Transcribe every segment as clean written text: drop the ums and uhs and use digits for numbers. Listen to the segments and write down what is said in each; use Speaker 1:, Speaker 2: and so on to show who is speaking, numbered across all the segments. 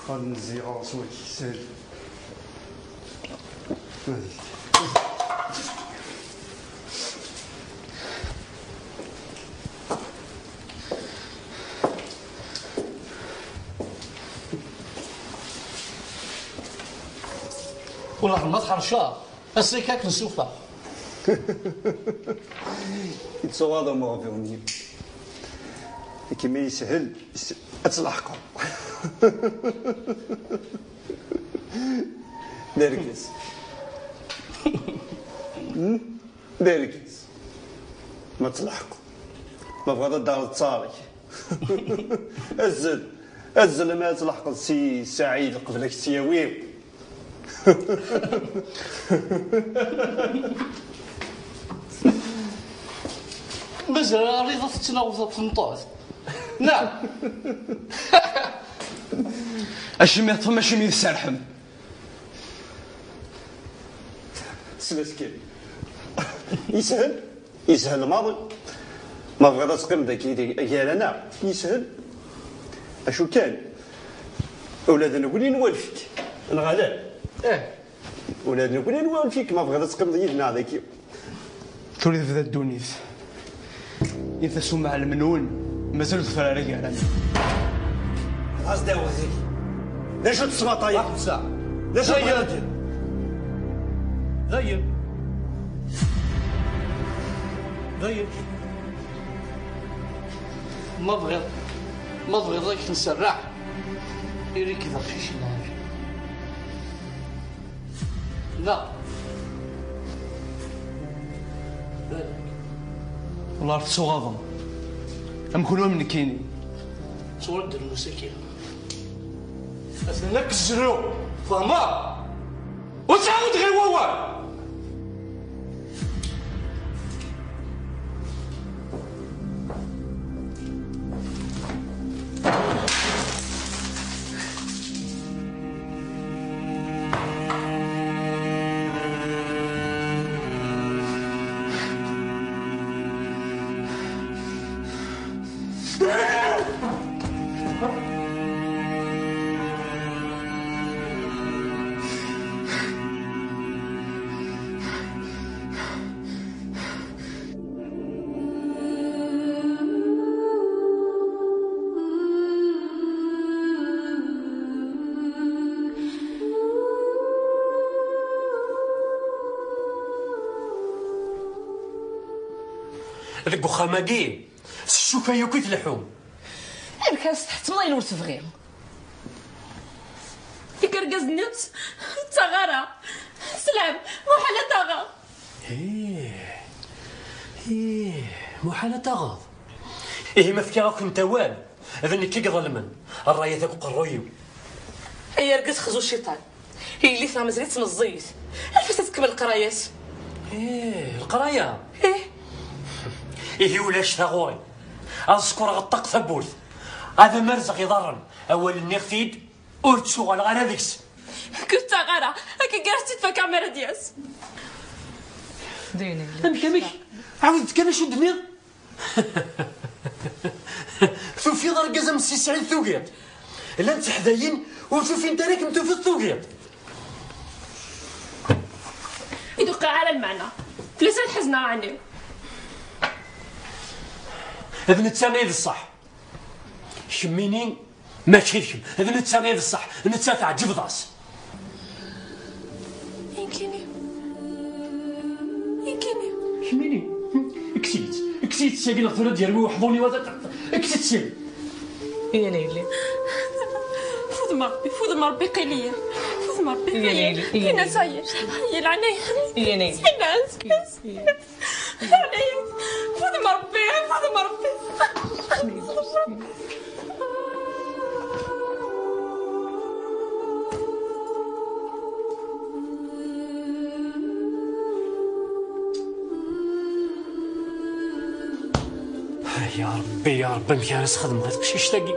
Speaker 1: غنزي راسو يسهل.
Speaker 2: والله ما تحرشها السيكاك نسوفها.
Speaker 1: يتصوادوا مغفوني كيما يسهل اتلحقوا. داركس داركس ما تلحقوا ما بغا الدار التصاري. الزل ما تلحق السي سعيد قبلك السياويو.
Speaker 2: مازال ريضة تتناوض تنطوط. نعم.
Speaker 3: الشميط ماشي مي السرحم.
Speaker 1: سلسكي يسهل الماضي ما بغا تقيم داك انا يسهل. اشو كان اولادنا نقولي نوالفك الغلال. ولادنا نقولي نوالفك ما بغا تقيم ديالنا هذاك
Speaker 3: تولي في ذا الدونيس إذا سمع المنون مازال تفرع رجالا.
Speaker 1: غاز وزيري ليش تسمع طايح؟
Speaker 2: واحد ساعة.
Speaker 1: ليش
Speaker 2: زين ما بغيت ضيك نسرح يري كذا في شي حاجة. لا
Speaker 3: والله عرفت سو غاضم أم كلهم من كيني
Speaker 2: تولد المساكين أثناك الزرو فهما وتعاود غير ووال.
Speaker 4: ذاك وخاماكي الشوفه يوكيت اللحوم
Speaker 5: كان تحت الله ينور تبغي يكرقز نيوت تغارة سلام محالة تغا
Speaker 4: محالة تغاض ما فيك راك انت والو هذا اللي كي ظلمن الرايه ذاك قرويو
Speaker 5: هي رقص خزو الشيطان هي اللي فيها مزريت مزيت عرفت تكمل القرايات
Speaker 4: القرايه ولاش ثغوري اذكر غطق ثبوت هذا مرزق يضرن اول النغفيد ورتشوغل غير هذيكس
Speaker 5: كنت غارة هكا قرأت تفا كاميرا دياس
Speaker 6: ديني
Speaker 4: امك عاودت كان شو دنيا شوفي ضر قزم السي سعيد ثوقيت لا انت حداين وشوفي انت راك انتو في الثوقيت
Speaker 5: يدق على المعنى فلسان حزنا عني
Speaker 4: هذا نتسامي الصح شميني ما تشيلكم هذا نتسامي الصح نتسافع جبضاس
Speaker 5: يمكنني
Speaker 4: شميني كسيت ساقي الغفرة ديالي وحضوني كسيت ساقي
Speaker 6: يا ليلي
Speaker 5: فوض ما ربي قيليا فوض ما ربي قيليا كينا ساير هي العناية
Speaker 6: يا ليلي
Speaker 5: فوض ما ربي
Speaker 4: يا ربي مكانس خدم هاد القشيش تاقي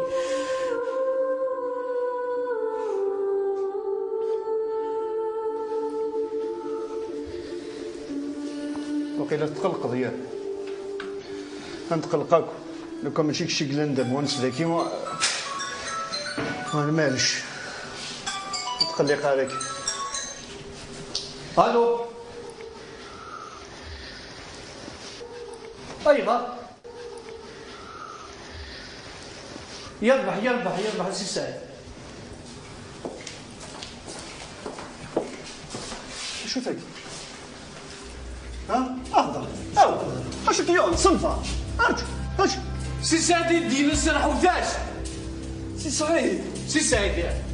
Speaker 1: وقيلا تقلق ياك غنتقلقاك لو كان ماشي كشي كلا ندم ونس ذاكي انا معلش تقلق عليك.
Speaker 2: الو ايوه يربح يربح يربح سي سعيد.
Speaker 1: شو فيك؟ ها؟ اهضر اش كيون صنفه ارجو اش
Speaker 2: سي سعيد دينا السرح وفاش
Speaker 1: سي سعيد
Speaker 2: سي سعيد يعني.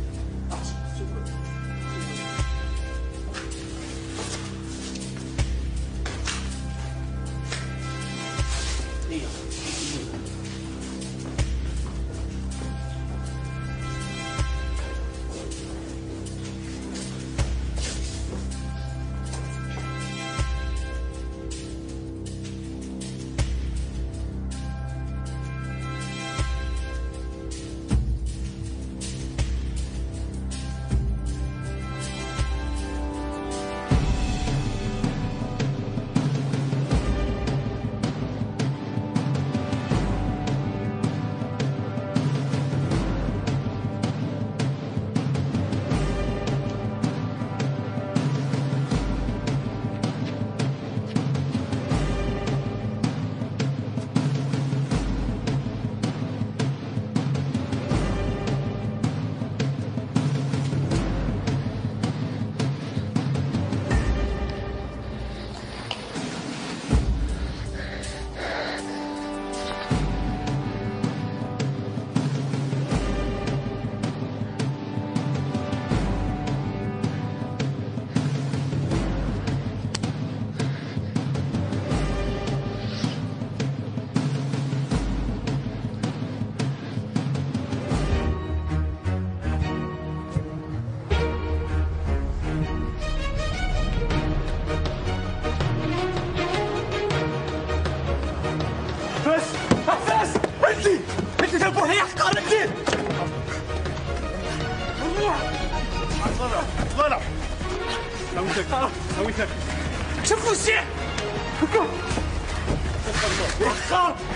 Speaker 4: شوفوا الشيء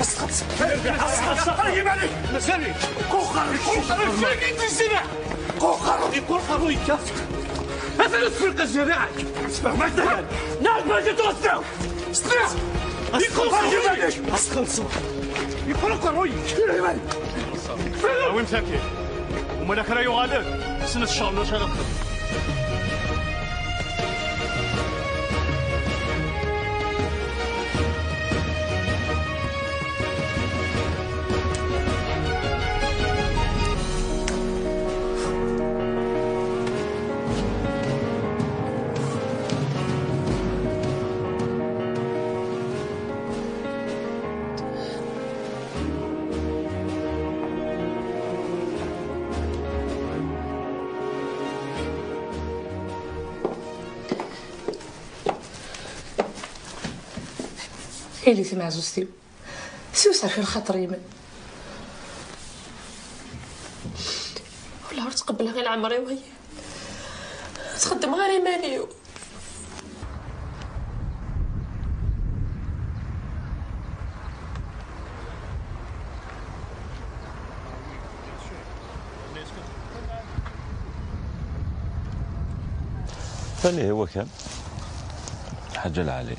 Speaker 4: بس خلص طيب عليك مسالي كوخر فين السلاح كوخر يكفي هذا الفرقة الجماعة اسمع ما تدخل نعم ما تتوسعوا استريح يكون بس خلصوا يكون كروي
Speaker 7: وين ساكن وما ذاك راه يغادر سنة الشغل واش هذا
Speaker 5: اللي سمع زوجتي سوس عشان خاطر يمن ولا تقبلها غير عمري وهي تخدم غير مالي
Speaker 8: فاللي هو كان حاجة العالي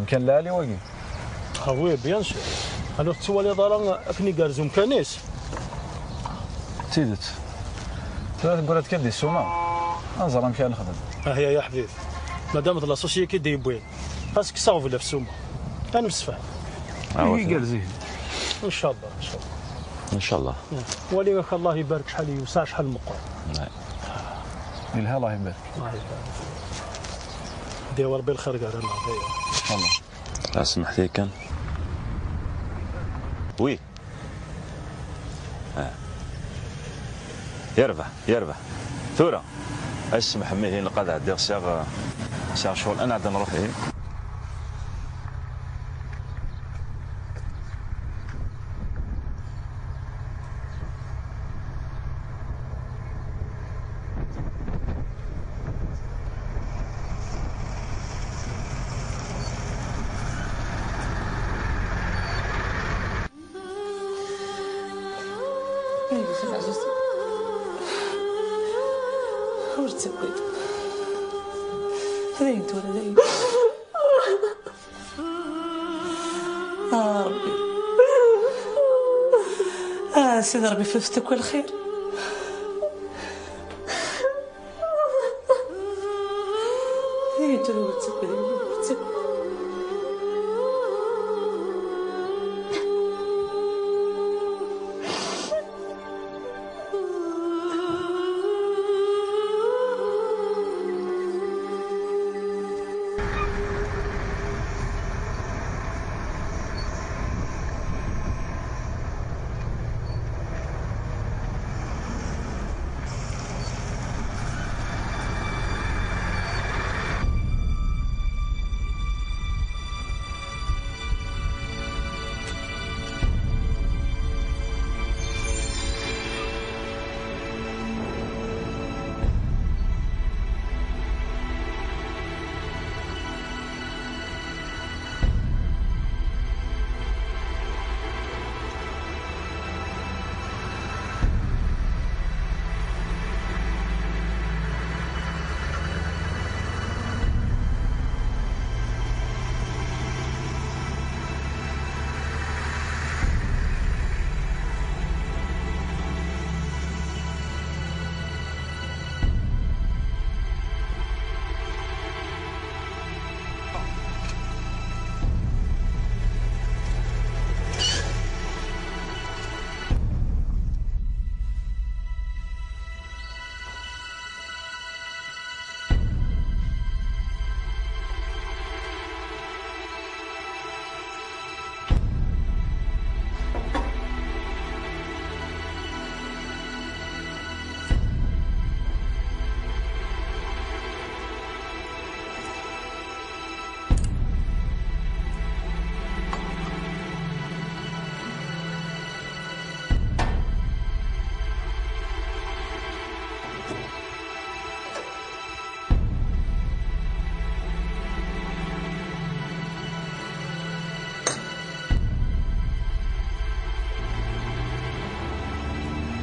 Speaker 7: كان العالي واقي خوي بيان سور انا تسوالي ضرا كني كارزوم كانيس
Speaker 8: تيدت ثلاث قرات كيف دي السومه انظر نمشي نخدم
Speaker 7: هي يا حبيبي مادام لا سوسيتي دي بوين خاصك تصاوب في السومه انا مسفح
Speaker 8: كارزيه
Speaker 7: ان شاء الله ان شاء الله
Speaker 8: ان شاء الله
Speaker 7: وليك الله يبارك شحال يوسع شحال مقر
Speaker 8: يلها الله يبارك
Speaker 7: الله يبارك ديوا ربي الخير قال انا
Speaker 8: والله لا سمح لي كان وي يربح ثورة اسمح مي نقعد عندي ساغ شغل انا عاد نروح هي
Speaker 5: اللي سمع زوجتي ور تسكت هذاين تولى هذاين ربي سيدي ربي فلوستك والخير. هذاين تولى ور تسكت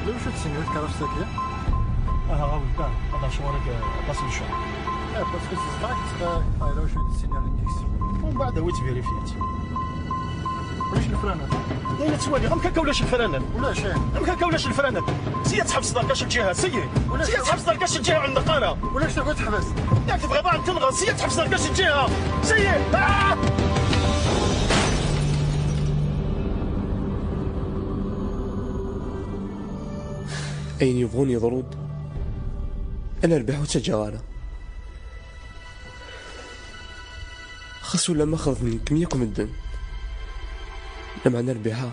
Speaker 7: واش تسنيت كراسة كيا؟ غاود هذا شوارك باس الشهر. باسكو سباكت هاي واش تسني الاندكس. ومن بعد ويت فيريفيت. واش الفرانات؟ لا توالي غمكا ولاش الفرانات؟ ولاش غمكا ولاش الفرانات؟ سي تحبس دار كاش الجهه سي تحبس دار كاش الجهه عند القاره. ولاش تبغي تحبس؟ ياك تبغي بعد تلغى سي تحبس دار كاش الجهه سي
Speaker 3: أين يبغون يضرون أنا ربح وتجاغانا خاصو لما خذ من كمياكم الدم لما نربحها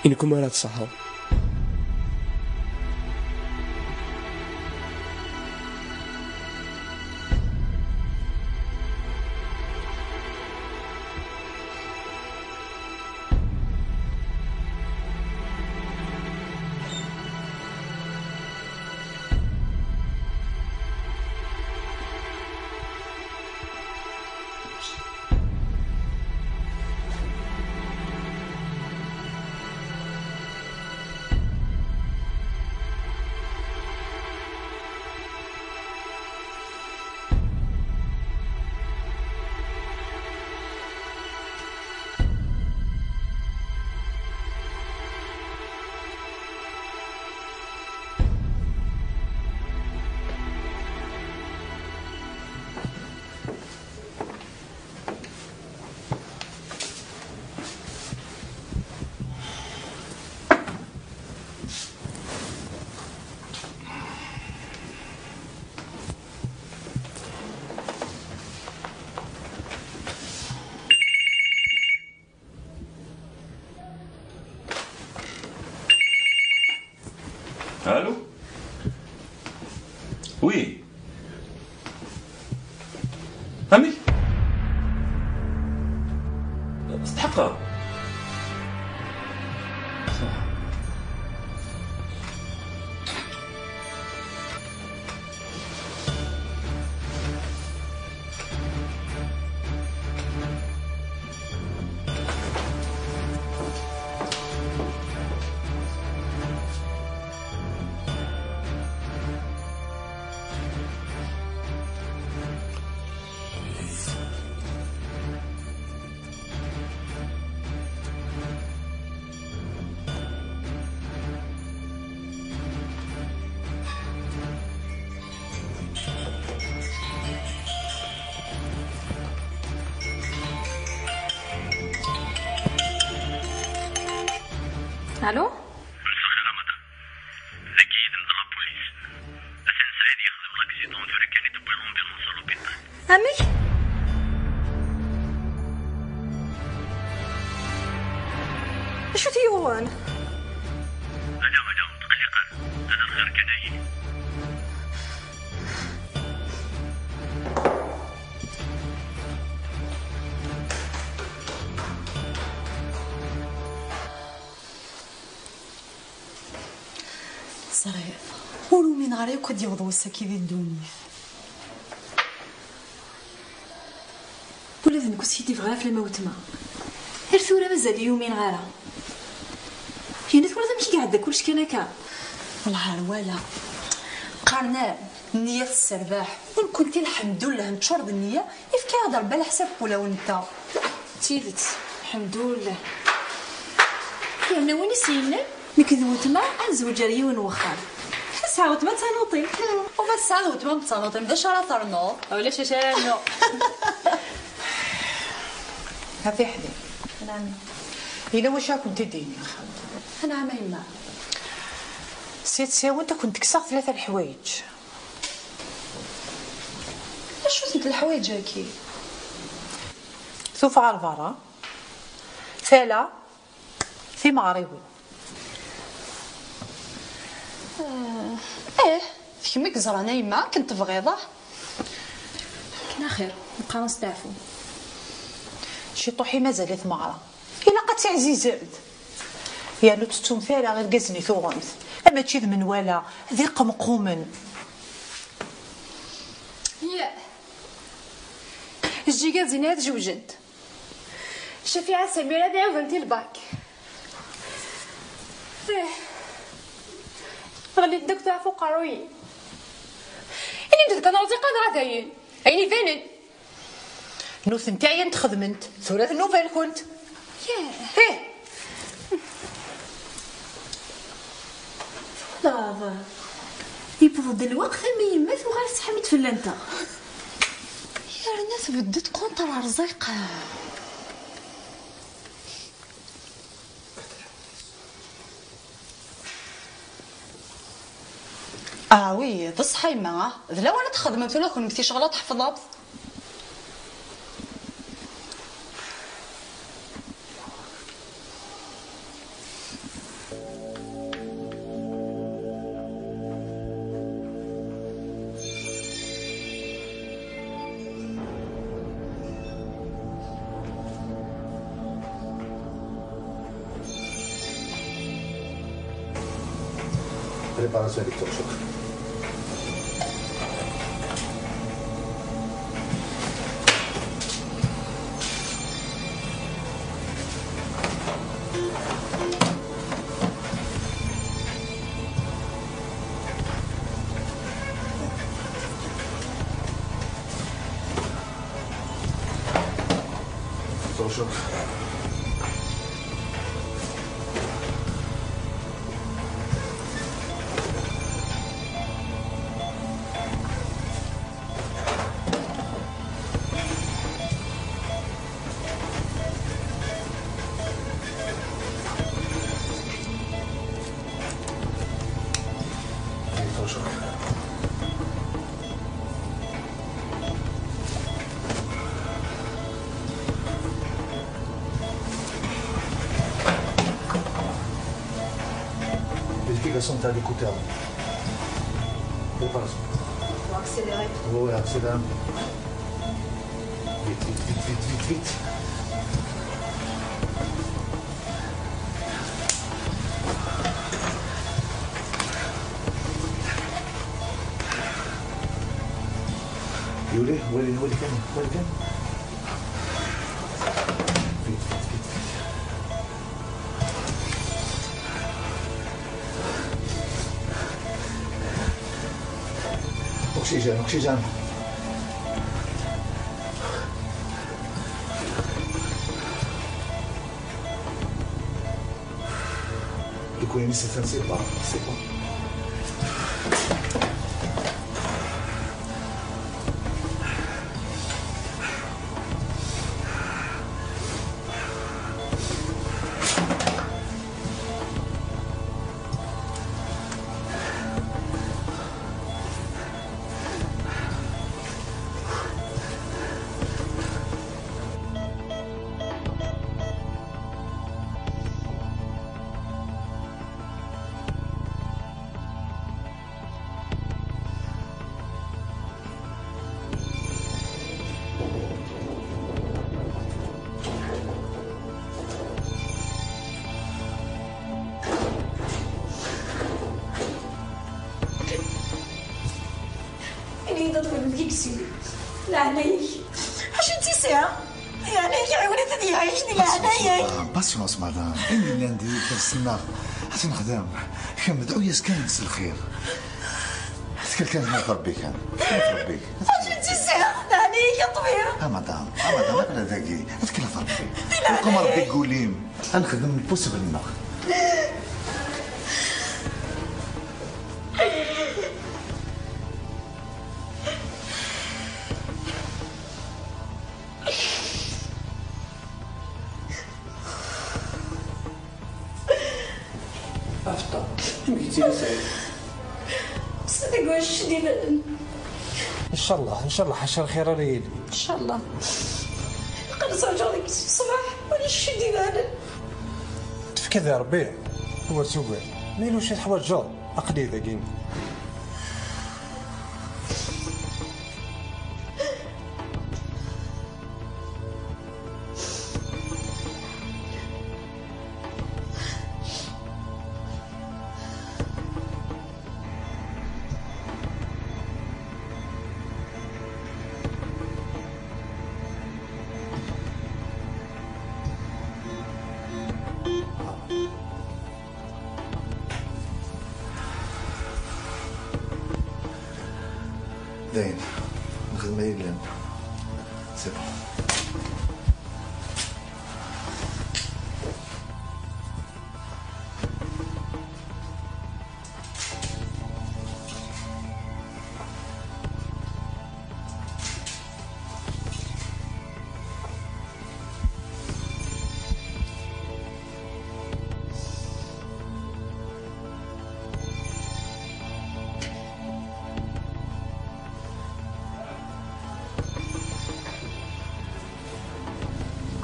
Speaker 3: إنكم لا تصحوا
Speaker 8: Allô? Oui. أمي؟ استحقها.
Speaker 9: الو
Speaker 10: مساء رمضان زكيد من البوليس حسن سعيد يخدم لاكسيدون في كان يدبر لومبيلونس على لوبيتال
Speaker 9: امي شو تيوان
Speaker 10: هذا متقلقا هذا الخير كان يجي
Speaker 11: صريف ولو من غير يقد يوضو السكي ذي الدونيف ولا ذنك سيدي بغا في الموتما غير ثورة مازال يومين غارة يعني ثورة ماشي قاعدة كلشي كان هكا والله ولا قارنا النية السرباح وان كنتي الحمد لله نتشرب النية يفكي هضر بلا حسابك ولا وانت تيدت الحمد لله يعني وين سينا نكذبوت ما نزوج ريون وخال ساوت ما تنوطي وبس ساوت ما تنوطي بدا شرا ثرنو ولا شاشانو هذي حدي نعم إلا واش كنت ديني انا ما يما سيت ساوي انت كنت كسر 3 الحوايج شو سيت الحوايج هاكي ثوف على الفارا فالا في مغربي كيما كزرانا يما كنت بغيضه كنا خير نبقى نستعفو شي طوحي مازال ثماره الا قاتي عزيزات يا لو تتوم فيها غير قزني ثوغمت اما تشيد من ولا ذي قمقومن يا الجيجا زينات جوجد شفيعة سميرة دعوة انتي الباك غلي الدكتور فوق روي اني بدك نعطي قدر داين عيني فانن نوث نتاع عين تخدمنت ثلاث النوفل كنت ياه لافا يبغض الوقت ما يمات وغير سحمت في اللانتا يا الناس بدت كونطر رزيقه وي تصحي ما لا ولا تخدم ولا كنتي شغله تحفظها
Speaker 7: Preparación electrónica. Social. Vérification de l'écouteur. Préparation.
Speaker 11: Pour accélérer.
Speaker 7: Oui, accélère. Vite, vite, vite, vite, vite, vite. يولي ولي كان أكسجين Le colis c'est pas.
Speaker 11: سيدي لا عليك اش انت ساعه يعني عاوني تدي عايشني لا عليك
Speaker 12: باسيونس مدام اني اللي عندي كنستنى حتى نخدم كنمدعو ياس كنس الخير حتى كان ربي كان ربي
Speaker 11: اش انت ساعه لا عليك يا طويل
Speaker 12: مدام انا داكي اتكلف ربي وكما ربي قوليم غنخدم البوسيبل النخ
Speaker 2: افطر يمكن تيجي سعيد
Speaker 11: صدق واش ديال
Speaker 13: ان شاء الله حاشا الخير ريالي
Speaker 11: ان شاء الله نقدر نرجع ديك الصباح ولا شي ديال
Speaker 13: تفكر يا ربي هو سوبر ميلو شي حوايج عقلي ذاكين
Speaker 12: داين الخدمة هي اللي عندنا سي بون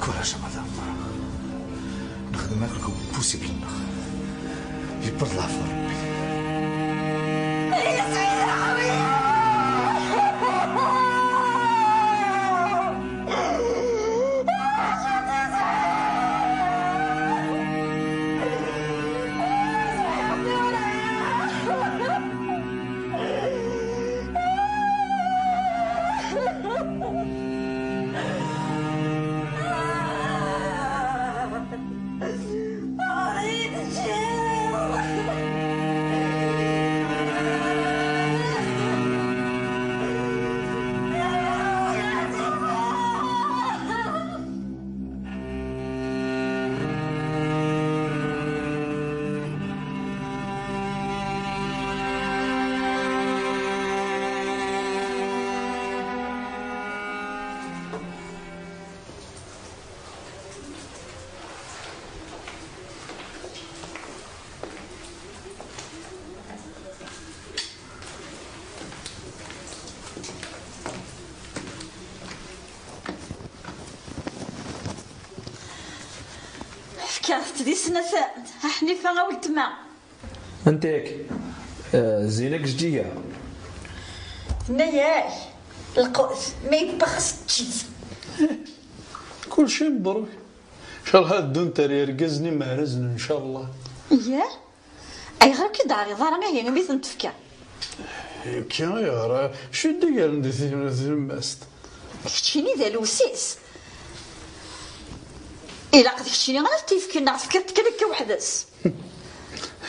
Speaker 12: كوراج مدام نخدم معاك لو بوسيبل النخ يبرد العفو ربي
Speaker 11: يا سيدي حبيبي كانت دي سنة حنيفة غاولت ما
Speaker 14: انتك زينك جدية
Speaker 11: نياي القوس ما يبخس تشيز
Speaker 1: كل شيء مبروك ان شاء الله الدون تري رقزني مهرزن ان شاء الله
Speaker 11: اياه اي غير كي داري ضرنا هنا بيت نتفكر
Speaker 1: كي يا شو دي قال ندي الماست
Speaker 11: كتشيني ذا الوسيس إلا قد كتشيني غير تيفكر نعرف كتكلك وحدس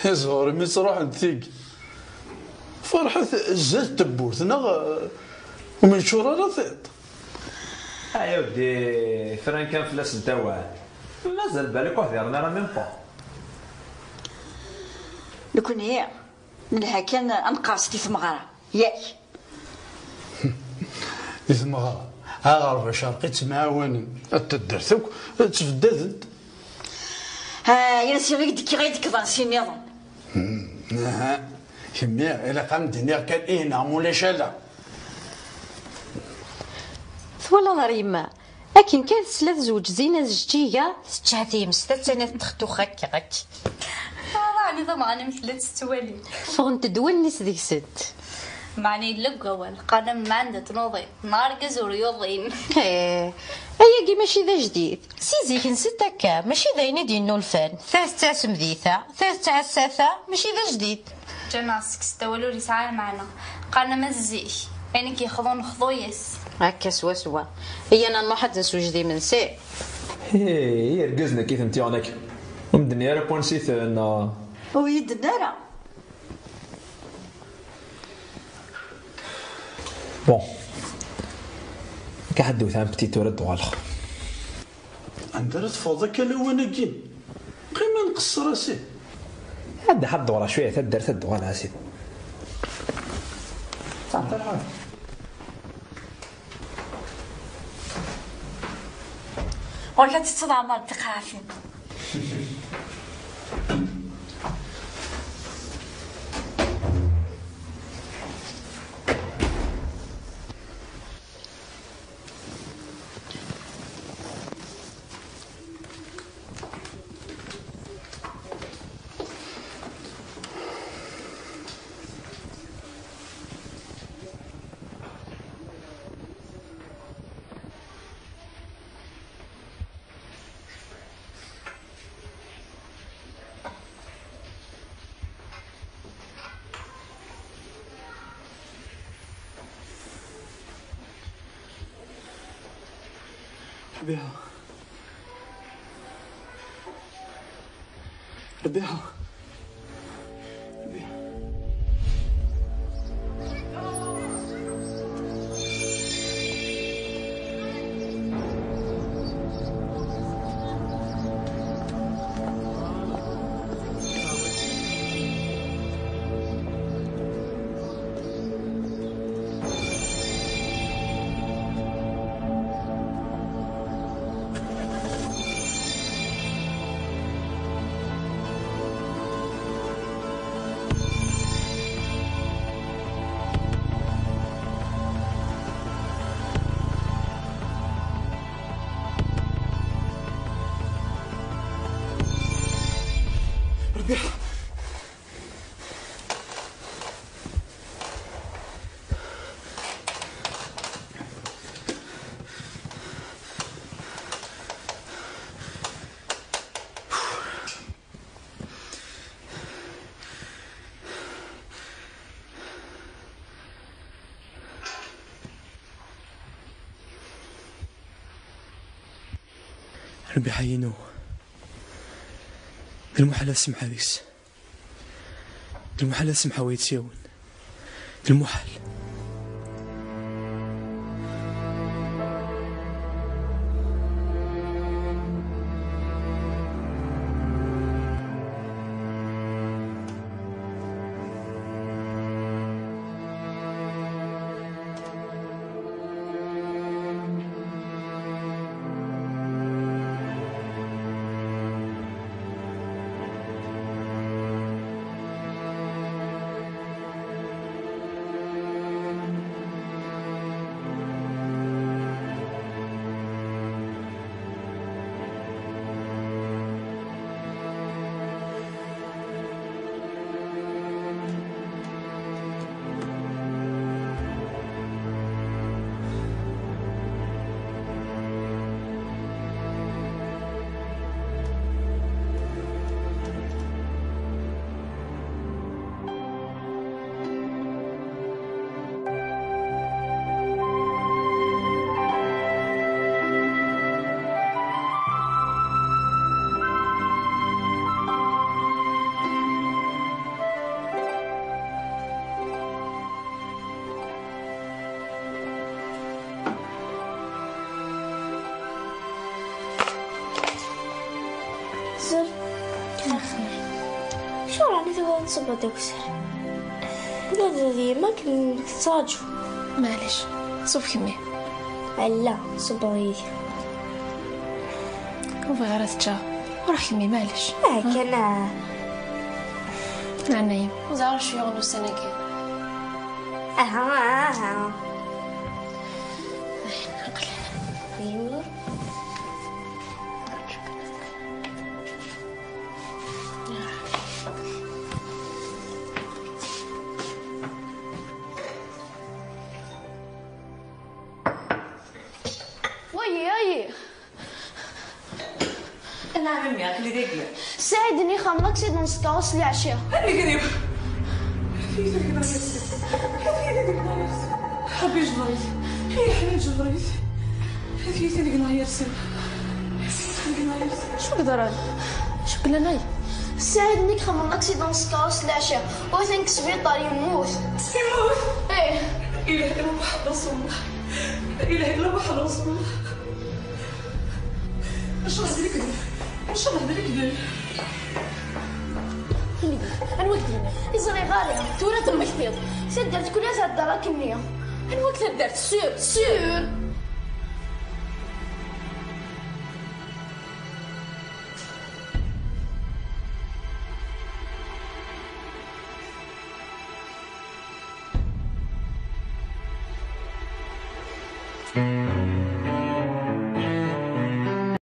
Speaker 1: يا زهوري مي تروح نتيك فرحة زاد تبوت ومن شورا لا ثيط
Speaker 14: يا ودي فران كان فلاس نتاوعه مازال بالك واحد يرنا راه ميم با
Speaker 11: لو كون هي منها كان انقاصتي في مغاره ياك
Speaker 1: في مغاره غرب شرقي تمعاون تدرتك تفددت
Speaker 11: ها يا سي غير ديك غير ديك ضانسي نظام
Speaker 1: كمية إلا قام دنيا كان إيه نعم ولا شالا
Speaker 15: ثولا نار يما لكن كانت ثلاث زوج زينة زجية ستشاتي مستات أنا تخطو خاك
Speaker 16: راني ضمانة مثل تستوالي
Speaker 15: فغنت دولنيس ديك ست
Speaker 16: معني اللقوة القدم ما عندها تنوضين نار قزور يوضين
Speaker 15: أيا كي ماشي ذا جديد سيزيك نسيت هكا ماشي ذا ينادي الفان ثلاث تاع سمذيثة ثلاث تاع الساثة ماشي ذا جديد
Speaker 16: جناسك استولوا لي ساعة معنا قالنا ما زيش يعني كيخضون خضويس
Speaker 15: هكا سوا هي انا ما حد نسوجدي من سي
Speaker 14: هي رقزنا كيف انت عنك ومدني راه بونسيت انا
Speaker 11: ويدنا راه
Speaker 14: بون كحد وثان بتي تورد والاخر
Speaker 1: عندها تفوضك انا وانا كين قيمه نقص راسي
Speaker 14: هدا حد ورا شويه تدر تد وانا اسيد تعطي الحال
Speaker 5: ولا تتصدع مال تقافين
Speaker 3: ربيعة ربيعة ربي حينو المحل السمحة ذيس المحل السمحة ويتساون المحل
Speaker 17: زر أخير شو راني تبغى نصب هذاك السر لا ديما كنتساجو
Speaker 11: معليش صوب كمي
Speaker 17: لا صب غيدي
Speaker 11: وفي غير تجا وراه كمي معليش
Speaker 17: كان
Speaker 11: مع نايم وزعر شو يغنو السنة كي
Speaker 5: نعم امي خلي داكيا
Speaker 17: ساعدني خمك سيد نسكاوس لي عشيه
Speaker 5: اللي قريب حبي جبريت يا حبيبي جبريت هذه ثاني قلنا يا رسم
Speaker 17: شو قدر شو قلنا ناي سعيد انك خمم اكسيدون سكاوس العشاء وثانك سبيطار يموت ايه
Speaker 5: لا اله الا محمد رسول الله لا اله الا محمد رسول الله اش راه ذلك اش راه ذلك
Speaker 17: انا وقت هنا يزري غاليه تورا تم كثير سدرت كل هذا الدار كميه انا وقت درت سير
Speaker 10: Thank you.